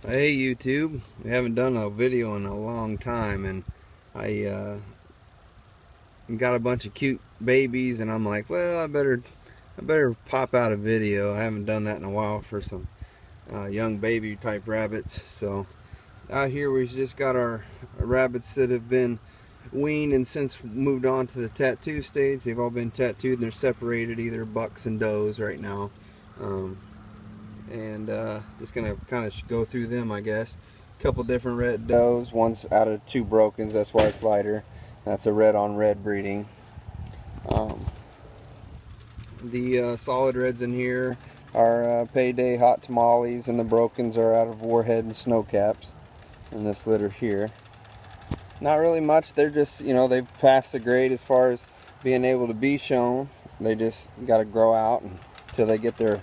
Hey YouTube, we haven't done a video in a long time, and I got a bunch of cute babies, and I'm like, well, I better pop out a video. I haven't done that in a while for some young baby type rabbits. So out here we just got our rabbits that have been weaned and since moved on to the tattoo stage. They've all been tattooed and they're separated, either bucks and does right now. And just gonna kind of go through them, I guess. A couple different red does. One's out of two brokens, that's why it's lighter. That's a red on red breeding. The solid reds in here are Payday Hot Tamales, and the brokens are out of Warhead and Snowcaps in this litter here. Not really much. They're just, you know, they've passed the grade as far as being able to be shown. They just got to grow out until they get their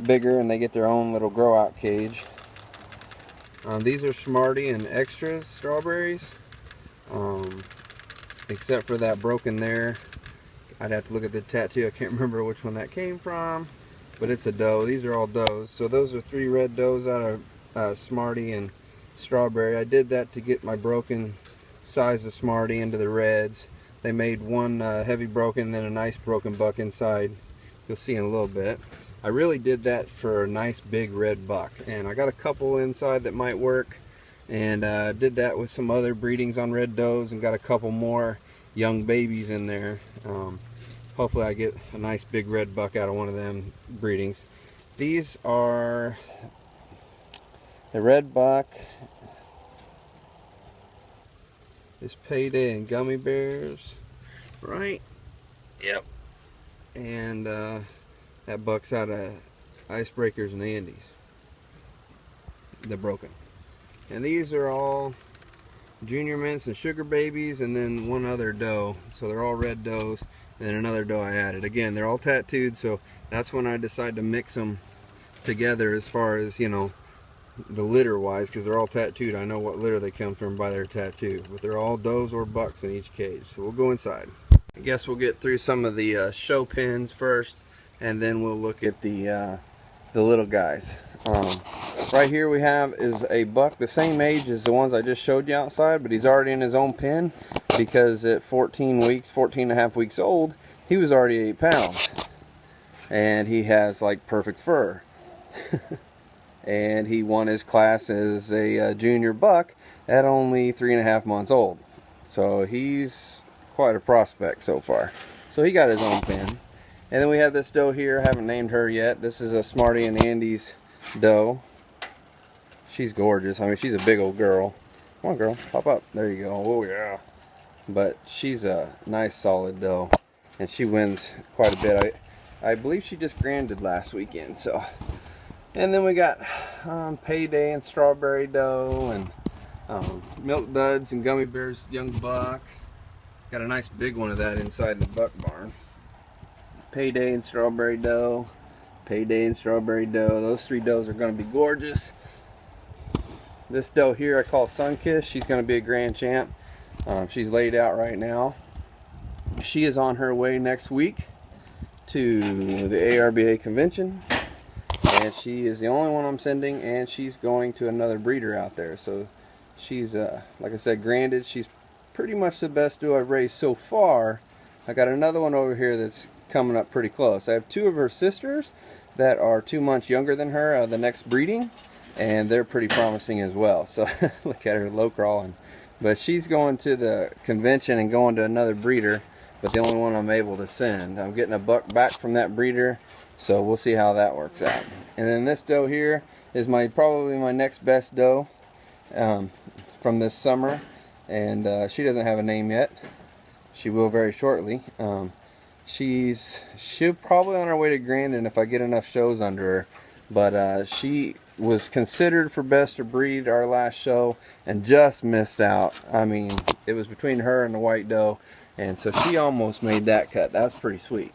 bigger and they get their own little grow out cage. These are Smarty and Extras strawberries, except for that broken there. I'd have to look at the tattoo. I can't remember which one that came from, but it's a doe. These are all does. So those are 3 red does out of Smarty and Strawberry. I did that to get my broken size of Smarty into the reds. They made one heavy broken, then a nice broken buck inside. You'll see in a little bit. I really did that for a nice big red buck, and I got a couple inside that might work, and did that with some other breedings on red does and got a couple more young babies in there. Hopefully I get a nice big red buck out of one of them breedings. These are the red buck is Payday and Gummy Bears, right? Yep. And that buck's out of Icebreakers and Andes, the broken. And these are all Junior Mints and Sugar Babies, and then one other doe. So they're all red does, and then another doe I added. Again, they're all tattooed, so that's when I decided to mix them together as far as, you know, the litter wise, because they're all tattooed. I know what litter they come from by their tattoo, but they're all does or bucks in each cage. So we'll go inside. I guess we'll get through some of the show pins first, and then we'll look at the little guys. Right here we have is a buck the same age as the ones I just showed you outside, but he's already in his own pen, because at 14 and a half weeks old, he was already 8 pounds, and he has like perfect fur. And he won his class as a junior buck at only 3.5 months old. So he's quite a prospect so far. So he got his own pen. And then we have this doe here. I haven't named her yet. This is a Smarty and Andy's doe. She's gorgeous. I mean, she's a big old girl. Come on, girl, pop up. There you go. Oh yeah. But she's a nice solid doe, and she wins quite a bit. I believe she just granded last weekend. So. And then we got Payday and Strawberry doe, and Milk Duds and Gummy Bears young buck. Got a nice big one of that inside the buck barn. Payday and Strawberry doe, Payday and Strawberry doe. Those 3 does are going to be gorgeous. This doe here I call Sunkiss. She's going to be a grand champ. She's laid out right now. She is on her way next week to the ARBA convention. And she is the only one I'm sending, and she's going to another breeder out there. So she's, like I said, granded. She's pretty much the best doe I've raised so far. I got another one over here that's coming up pretty close. I have 2 of her sisters that are 2 months younger than her, the next breeding, and they're pretty promising as well. So look at her low crawling. But she's going to the convention and going to another breeder, but the only one I'm able to send. I'm getting a buck back from that breeder, so we'll see how that works out. And then this doe here is probably my next best doe from this summer, and she doesn't have a name yet. She will very shortly. She'll probably on her way to Grandin if I get enough shows under her, but she was considered for best of breed our last show and just missed out. I mean, it was between her and the white doe, and so she almost made that cut. That's pretty sweet,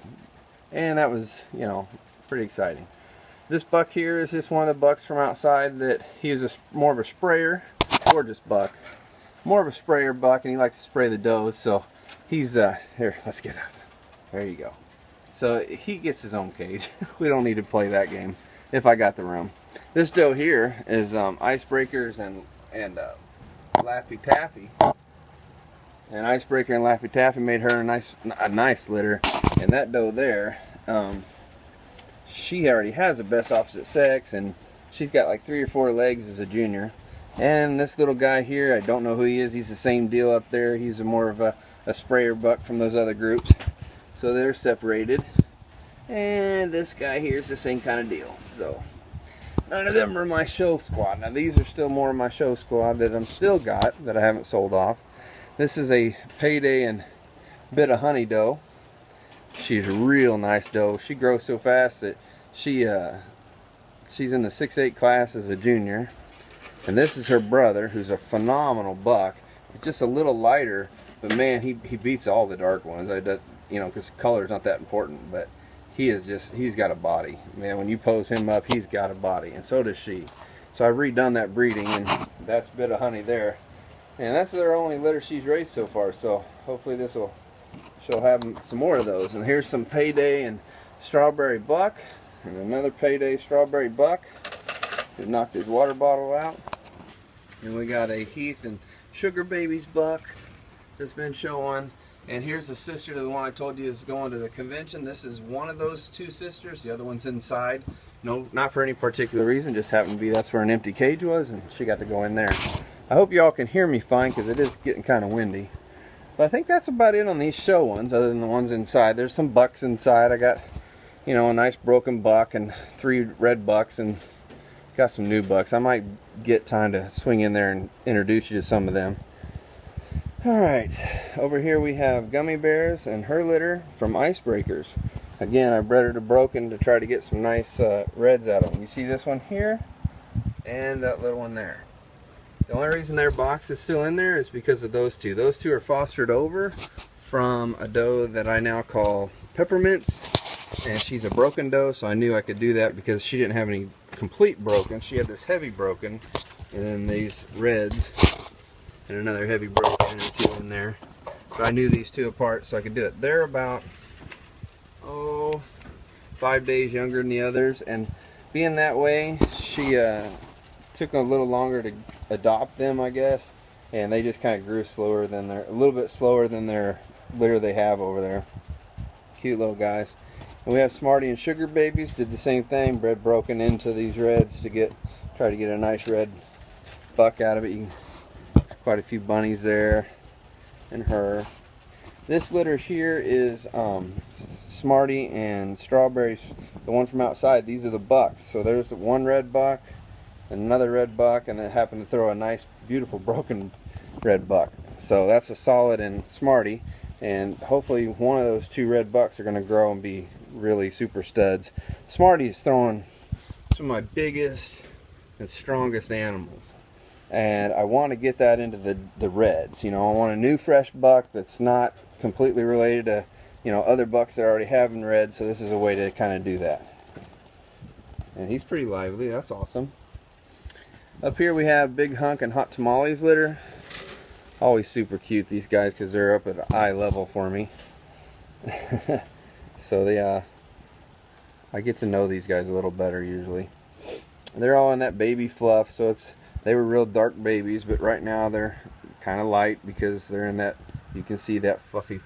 and that was, you know, pretty exciting. This buck here is just one of the bucks from outside that he is more of a sprayer. Gorgeous buck, more of a sprayer buck, and he likes to spray the does. So he's here, let's get out. There you go. So he gets his own cage. We don't need to play that game if I got the room. This doe here is Icebreakers and Laffy Taffy. And Icebreaker and Laffy Taffy made her a nice litter. And that doe there, she already has a best opposite sex, and she's got like 3 or 4 legs as a junior. And this little guy here, I don't know who he is. He's the same deal up there. He's more of a sprayer buck from those other groups. So they're separated. And this guy here is the same kind of deal. So none of them are my show squad. Now these are still more of my show squad that I'm still got that I haven't sold off. This is a Payday and Bit of Honey doe. She's a real nice doe. She grows so fast that she's in the 6'8" class as a junior. And this is her brother, who's a phenomenal buck. He's just a little lighter, but man, he beats all the dark ones. You know, because color's not that important, but he's got a body. Man, when you pose him up, he's got a body, and so does she. So I've redone that breeding, and that's Bit of Honey there. And that's their only litter she's raised so far, so hopefully she'll have some more of those. And here's some Payday and Strawberry Buck, and another Payday Strawberry Buck. He knocked his water bottle out. And we got a Heath and Sugar Babies buck that's been showing. And here's a sister to the one I told you is going to the convention. This is one of those 2 sisters. The other one's inside. No, not for any particular reason. Just happened to be that's where an empty cage was, and she got to go in there. I hope y'all can hear me fine because it is getting kind of windy. But I think that's about it on these show ones, other than the ones inside. There's some bucks inside. I got, you know, a nice broken buck and 3 red bucks, and got some new bucks. I might get time to swing in there and introduce you to some of them. Alright, over here we have Gummy Bears and her litter from Icebreakers. Again, I bred her to broken to try to get some nice reds out of them. You see this one here and that little one there. The only reason their box is still in there is because of those 2. Those 2 are fostered over from a doe that I now call Peppermint, and she's a broken doe, so I knew I could do that because she didn't have any complete broken. She had this heavy broken, and then these reds, and another heavy broken, and 2 in there. So I knew these 2 apart, so I could do it. They're about 5 days younger than the others, and being that way, she took a little longer to adopt them, I guess, and they just kind of grew slower than a little bit slower than their litter they have over there. Cute little guys. And we have Smarty and Sugar Babies, did the same thing, bred broken into these reds to try to get a nice red buck out of it. Quite a few bunnies there, and her. This litter here is Smarty and Strawberries, the one from outside. These are the bucks. So there's one red buck, another red buck, and it happened to throw a nice, beautiful broken red buck. So that's a solid in Smarty, and hopefully one of those 2 red bucks are going to grow and be really super studs. Smarty is throwing some of my biggest and strongest animals, and I want to get that into the reds. You know, I want a new fresh buck that's not completely related to, you know, other bucks that already have in red, so this is a way to kind of do that. And he's pretty lively. That's awesome. Up here we have Big Hunk and Hot Tamales litter. Always super cute, these guys, because they're up at eye level for me. So I get to know these guys a little better usually. They're all in that baby fluff, so they were real dark babies, but right now they're kind of light because they're in that, you can see that fluffy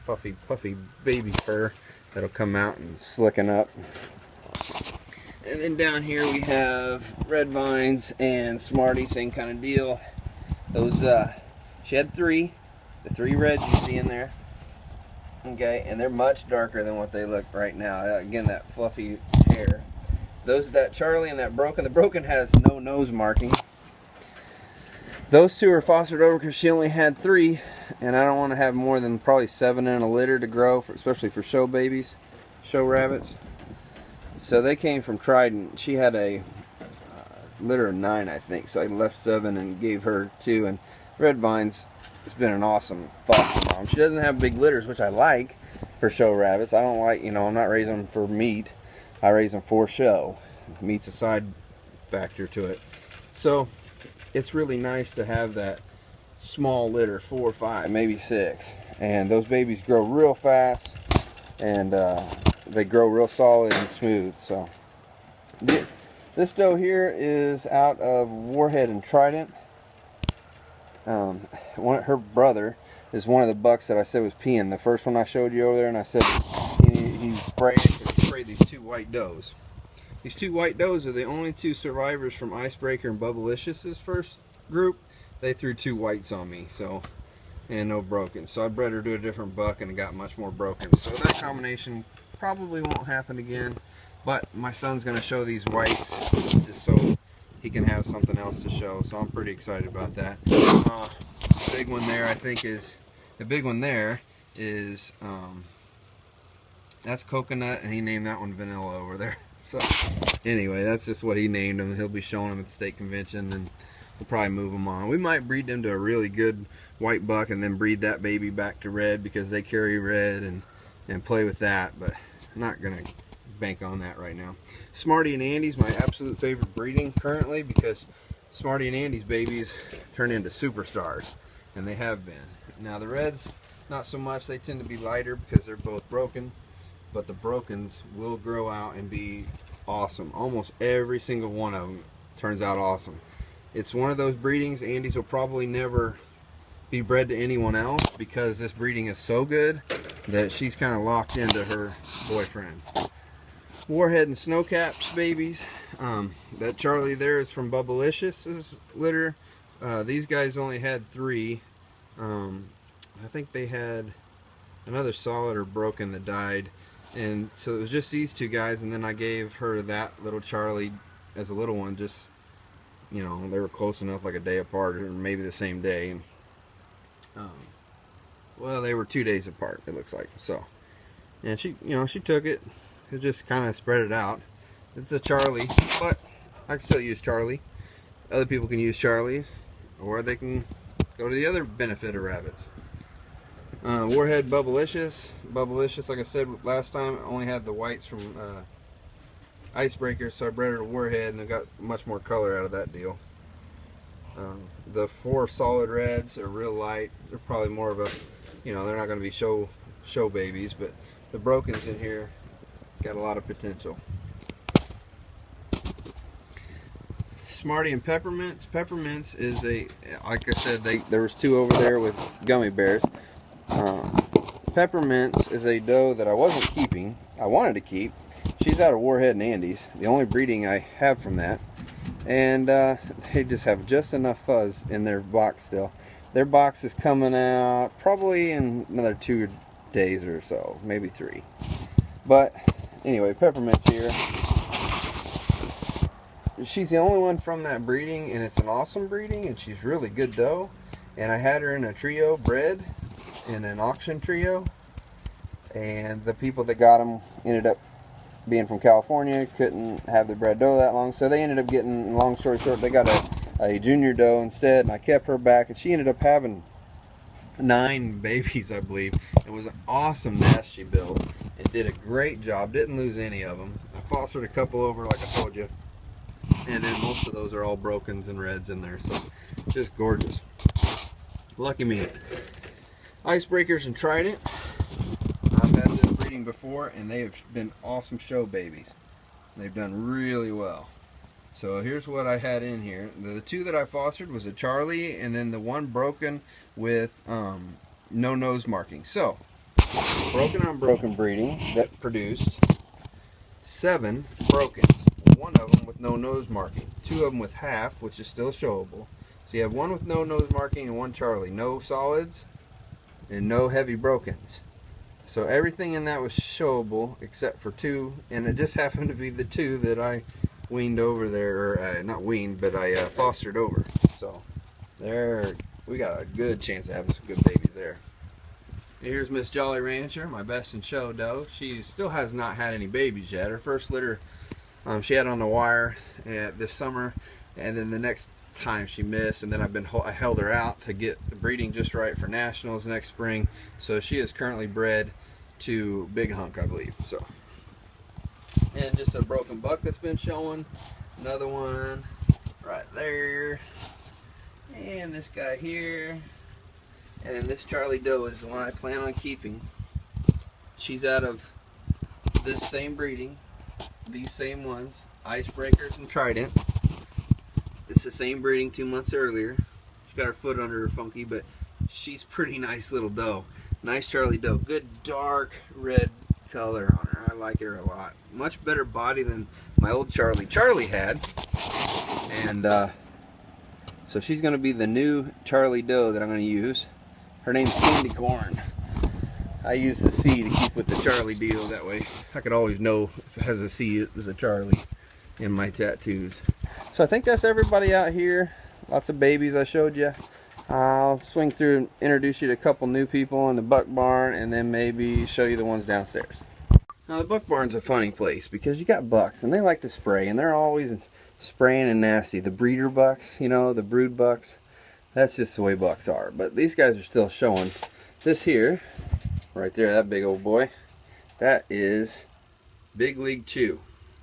baby fur that'll come out and slicken up. And then down here we have Red Vines and Smarty, same kind of deal. Those she had 3, the 3 reds you see in there. Okay, and they're much darker than what they look right now. Again, that fluffy hair. That Charlie and that Broken. The Broken has no nose marking. Those 2 are fostered over because she only had 3, and I don't want to have more than probably 7 in a litter to grow, especially for show babies, show rabbits. So they came from Trident. She had a litter of 9, I think. So I left 7 and gave her 2. And Red Vines has been an awesome foster mom. She doesn't have big litters, which I like for show rabbits. I don't like, you know, I'm not raising them for meat. I raise them for show. Meat's a side factor to it. So it's really nice to have that small litter, 4 or 5, maybe 6. And those babies grow real fast, and they grow real solid and smooth. So This doe here is out of Warhead and Trident. Her brother is one of the bucks that I said was peeing. The first one I showed you over there, and I said he sprayed these two white does. These two white does are the only two survivors from Icebreaker and Bubblicious' first group. They threw two whites on me, so, and no broken. So I bred her to a different buck and it got much more broken. So that combination probably won't happen again. But my son's going to show these whites just so he can have something else to show. So I'm pretty excited about that. The big one there, I think, is that's Coconut, and he named that one Vanilla over there. So anyway, that's just what he named them. He'll be showing them at the state convention, and we'll probably move them on. We might breed them to a really good white buck and then breed that baby back to red because they carry red, and play with that, but I'm not gonna bank on that right now. Smarty and Andy's my absolute favorite breeding currently, because Smarty and Andy's babies turn into superstars, and they have been. Now the reds, not so much. They tend to be lighter because they're both broken, but the brokens will grow out and be awesome. Almost every single one of them turns out awesome. It's one of those breedings. Andy's will probably never be bred to anyone else because this breeding is so good that she's kind of locked into her boyfriend. Warhead and Snowcaps babies. That Charlie there is from Bubblicious' litter. These guys only had 3. I think they had another solid or broken that died, and so it was just these 2 guys, and then I gave her that little Charlie as a little one. Just, you know, they were close enough, like a day apart, or maybe the same day. Well, they were 2 days apart, it looks like. So, and she, you know, she took it. It just kind of spread it out. It's a Charlie, but I can still use Charlie. Other people can use Charlies, or they can go to the other benefit of rabbits. Warhead Bubblicious. Bubblicious, like I said last time, only had the whites from Icebreakers, so I bred her to Warhead, and they got much more color out of that deal. The 4 solid reds are real light. They're probably more of a, you know, they're not going to be show babies, but the brokens in here got a lot of potential. Smarty and Peppermints. Peppermints is a, like I said, there was 2 over there with Gummy Bears. Peppermints is a doe that I wasn't keeping. I wanted to keep. She's out of Warhead and Andy's, the only breeding I have from that. And they just have just enough fuzz in their box still. Their box is coming out probably in another 2 days or so, maybe 3. But anyway, Peppermint's here. She's the only one from that breeding, and it's an awesome breeding, and she's really good doe. And I had her in a trio bred, in an auction trio, and the people that got them ended up being from California, couldn't have the bred doe that long, so they ended up getting, long story short, they got a junior doe instead, and I kept her back, and she ended up having 9 babies, I believe. It was an awesome nest she built. It did a great job, didn't lose any of them. I fostered a couple over, like I told you, and then most of those are all brokens and reds in there, so just gorgeous. Lucky me. Icebreakers and Trident. I've had this breeding before, and they have been awesome show babies. They've done really well. So here's what I had in here. The 2 that I fostered was a Charlie, and then the 1 broken with no nose marking. So broken on broken breeding that produced 7 brokens. 1 of them with no nose marking, 2 of them with half, which is still showable. So you have 1 with no nose marking and 1 Charlie. No solids and no heavy brokens. So everything in that was showable except for 2, and it just happened to be the 2 that I weaned over there, or not weaned, but I fostered over. So there, we got a good chance of having some good babies there. Here's Miss Jolly Rancher, my best in show doe. She still has not had any babies yet. Her first litter she had on the wire this summer, and then the next time she missed, and then I held her out to get the breeding just right for nationals next spring. So she is currently bred to Big Hunk, I believe. So, and just a broken buck that's been showing, another one right there, and this guy here, and then this Charlie doe is the one I plan on keeping. She's out of this same breeding, these same ones, Icebreakers and Trident. It's the same breeding 2 months earlier. She's got her foot under her funky, but she's pretty nice little doe. Nice Charlie doe. Good dark red color on her. I like her a lot. Much better body than my old Charlie had. And so she's going to be the new Charlie doe that I'm going to use. Her name's Candy Corn. I use the C to keep with the Charlie deal. That way I could always know if it has a C, it was a Charlie in my tattoos. So I think that's everybody out here. Lots of babies I showed you. I'll swing through and introduce you to a couple new people in the buck barn, and then maybe show you the ones downstairs. Now the buck barn's a funny place because you got bucks and they like to spray, and they're always spraying and nasty. The breeder bucks, you know, the brood bucks, that's just the way bucks are. But these guys are still showing. This here, right there, that big old boy, that is Big League Chew.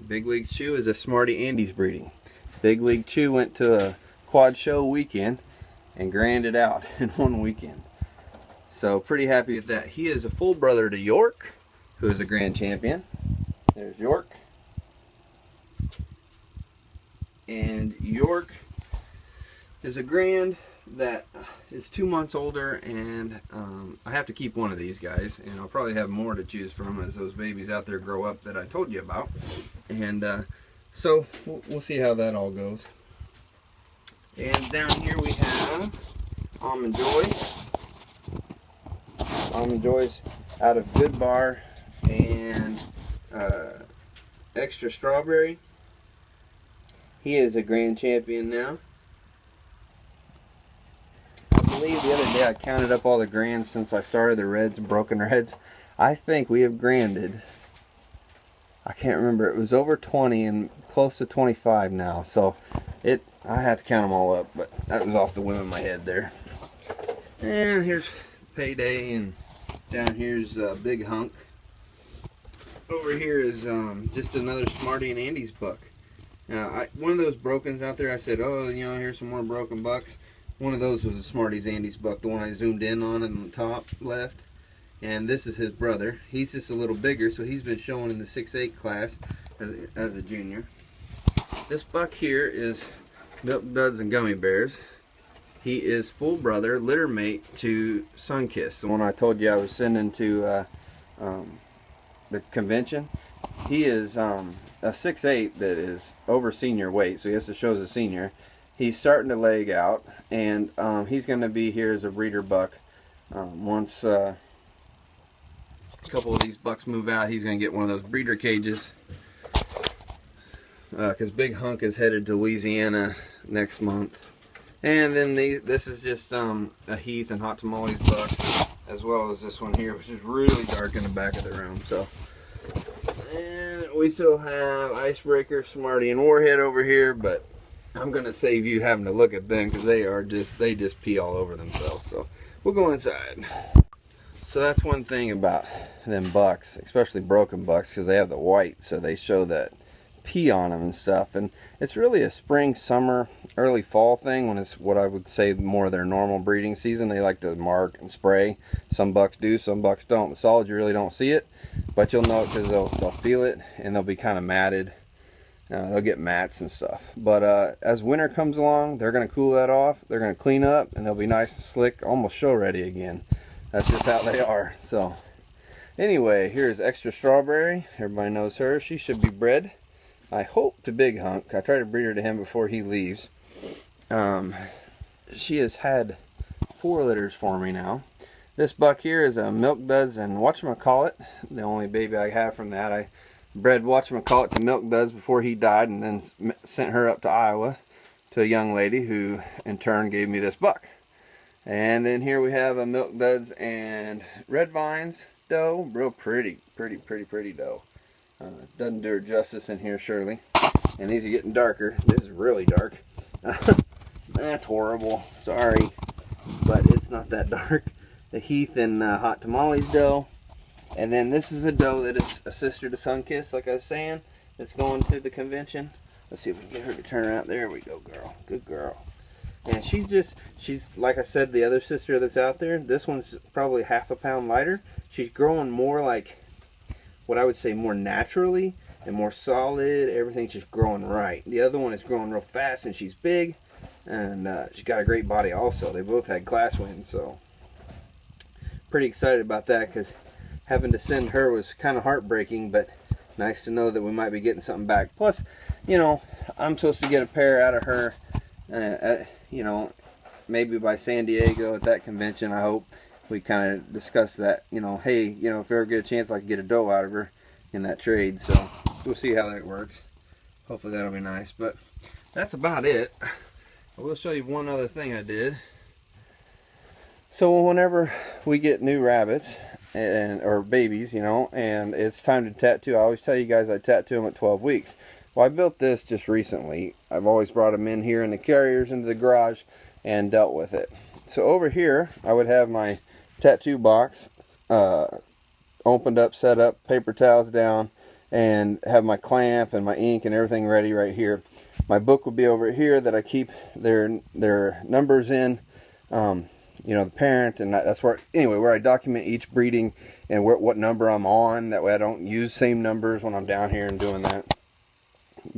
Big League Chew is a Smarty Andes breeding. Big League Chew went to a quad show weekend and granded out in one weekend. So pretty happy with that. He is a full brother to York, who is a grand champion. There's York. And York is a grand that is 2 months older, and I have to keep one of these guys, and I'll probably have more to choose from as those babies out there grow up that I told you about. And so we'll see how that all goes. And down here we have Almond Joy. Almond Joy's out of Good Bar and Extra Strawberry. He is a grand champion now. I believe the other day I counted up all the grands since I started the reds and broken reds. I think we have granded, I can't remember, it was over 20 and close to 25 now. So I had to count them all up, but that was off the whim of my head there. And here's Payday, and down here's Big Hunk. Over here is just another Smarty and Andes buck. Now, one of those brokens out there, I said, oh, you know, here's some more broken bucks. One of those was a Smarty's Andes buck, the one I zoomed in on the top left. And this is his brother. He's just a little bigger, so he's been showing in the 6'8" class as a junior. This buck here is Milk Duds and Gummy Bears. He is full brother, litter mate to Sunkiss, the one I told you I was sending to the convention. He is a 6'8" that is over senior weight, so he has to show as a senior. He's starting to leg out, and he's going to be here as a breeder buck. Once a couple of these bucks move out, he's going to get one of those breeder cages, because Big Hunk is headed to Louisiana next month. And then this is just a Heath and Hot Tamales buck, as well as this one here, which is really dark in the back of the room. So, and we still have Icebreaker, Smarty, and Warhead over here, but I'm gonna save you having to look at them because they just pee all over themselves. So we'll go inside. So that's one thing about them bucks, especially broken bucks, because they have the white, so they show that pee on them and stuff. And it's really a spring, summer, early fall thing when it's what I would say more their normal breeding season. They like to mark and spray. Some bucks do, some bucks don't. The solid, you really don't see it, but you'll know it because they'll feel it, and they'll be kind of matted. They'll get mats and stuff. But as winter comes along, they're going to cool that off. They're going to clean up, and they'll be nice and slick, almost show ready again. That's just how they are. So anyway, here's Extra Strawberry. Everybody knows her. She should be bred, I hope, to Big Hunk. I try to breed her to him before he leaves. She has had 4 litters for me now. This buck here is a Milk Duds and whatchamacallit. The only baby I have from that. I bred whatchamacallit to Milk Duds before he died, and then sent her up to Iowa to a young lady who in turn gave me this buck. And then here we have a Milk Duds and Red Vines doe. Real pretty doe. Doesn't do her justice in here, surely. And these are getting darker. This is really dark. That's horrible. Sorry, but it's not that dark. The Heath and Hot Tamales doe. And then this is a doe that is a sister to Sunkiss, like I was saying, that's going to the convention. Let's see if we can get her to turn around. There we go, girl. Good girl. And she's like I said, the other sister that's out there. This one's probably half a pound lighter. She's growing more like what I would say more naturally and more solid. Everything's just growing right. The other one is growing real fast, and she's big, and she's got a great body also. They both had class wins, so pretty excited about that, because having to send her was kind of heartbreaking, but nice to know that we might be getting something back. Plus, you know, I'm supposed to get a pair out of her, you know, maybe by San Diego at that convention. I hope we kind of discussed that, you know, hey, you know, if we ever get a chance, I can get a doe out of her in that trade. So we'll see how that works. Hopefully that'll be nice. But that's about it. I will show you one other thing I did. So whenever we get new rabbits or babies, you know, and it's time to tattoo, I always tell you guys I tattoo them at 12 weeks. Well, I built this just recently. I've always brought them in here in the carriers into the garage and dealt with it. So over here I would have my tattoo box opened up, set up, paper towels down, and have my clamp and my ink and everything ready right here. My book would be over here that I keep their numbers in, you know, the parent, and that's where, anyway, where I document each breeding and what number I'm on. That way I don't use same numbers when I'm down here and doing that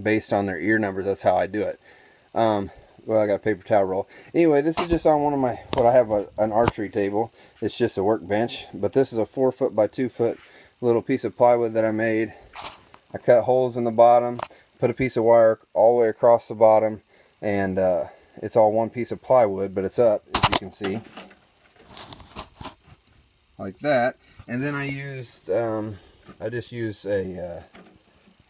based on their ear numbers. That's how I do it. Well, I got a paper towel roll. Anyway, this is just on one of my, what I have an archery table. It's just a workbench, but this is a 4 foot by 2 foot little piece of plywood that I made. I cut holes in the bottom, put a piece of wire all the way across the bottom, and it's all one piece of plywood, but it's up, as you can see, like that. And then I used, I just used a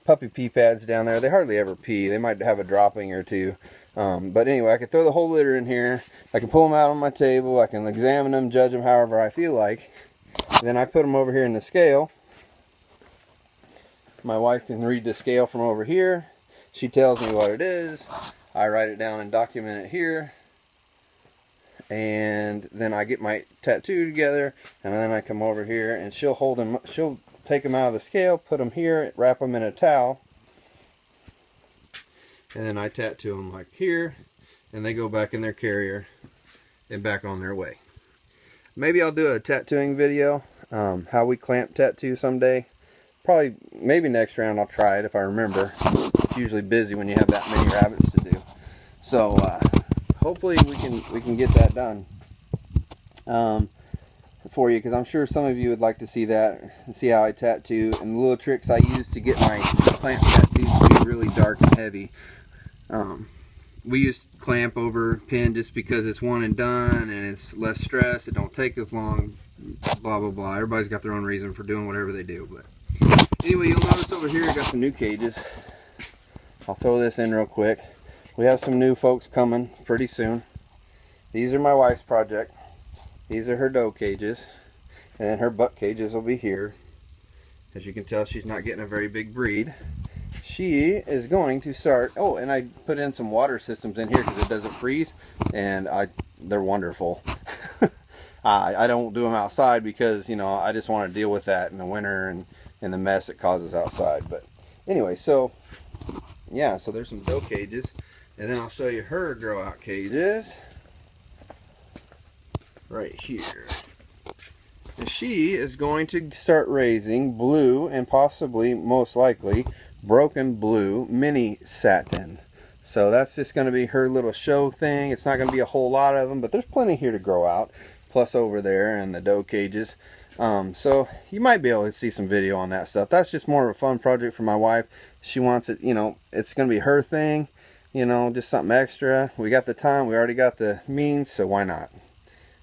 puppy pee pads down there. They hardly ever pee. They might have a dropping or two. But anyway, I can throw the whole litter in here. I can pull them out on my table. I can examine them, judge them however I feel like. And then I put them over here in the scale. My wife can read the scale from over here. She tells me what it is. I write it down and document it here. And then I get my tattoo together, and then I come over here and she'll hold them. She'll take them out of the scale, put them here, wrap them in a towel, and then I tattoo them like here, and they go back in their carrier and back on their way. Maybe I'll do a tattooing video, how we clamp tattoo someday. Probably, maybe next round I'll try it if I remember. It's usually busy when you have that many rabbits to do. So hopefully we can get that done for you, because I'm sure some of you would like to see that and see how I tattoo and the little tricks I use to get my clamp tattoos to be really dark and heavy. We use clamp over pin just because it's one and done and it's less stress. It don't take as long, blah blah blah. Everybody's got their own reason for doing whatever they do. But anyway, you'll notice over here I got some new cages. I'll throw this in real quick. We have some new folks coming pretty soon. These are my wife's project. These are her doe cages, and her buck cages will be here. As you can tell, she's not getting a very big breed. She is going to start, oh, and I put in some water systems in here because it doesn't freeze, and they're wonderful. I don't do them outside because, you know, I just want to deal with that in the winter and the mess it causes outside. But anyway, so yeah, so there's some doe cages, and then I'll show you her grow out cages right here. And she is going to start raising blue and possibly, most likely, broken blue mini satin. So that's just going to be her little show thing. It's not going to be a whole lot of them, but there's plenty here to grow out, plus over there in the doe cages. So you might be able to see some video on that stuff. That's just more of a fun project for my wife. She wants it, you know, it's going to be her thing, you know, just something extra. We got the time, we already got the means, so why not?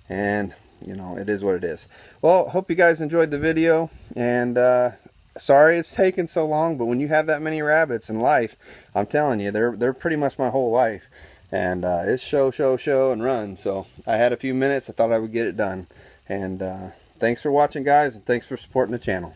And you know, it is what it is. Well, hope you guys enjoyed the video, and sorry it's taken so long, but when you have that many rabbits in life, I'm telling you, they're pretty much my whole life. And it's show and run. So I had a few minutes, I thought I would get it done. And thanks for watching, guys, and thanks for supporting the channel.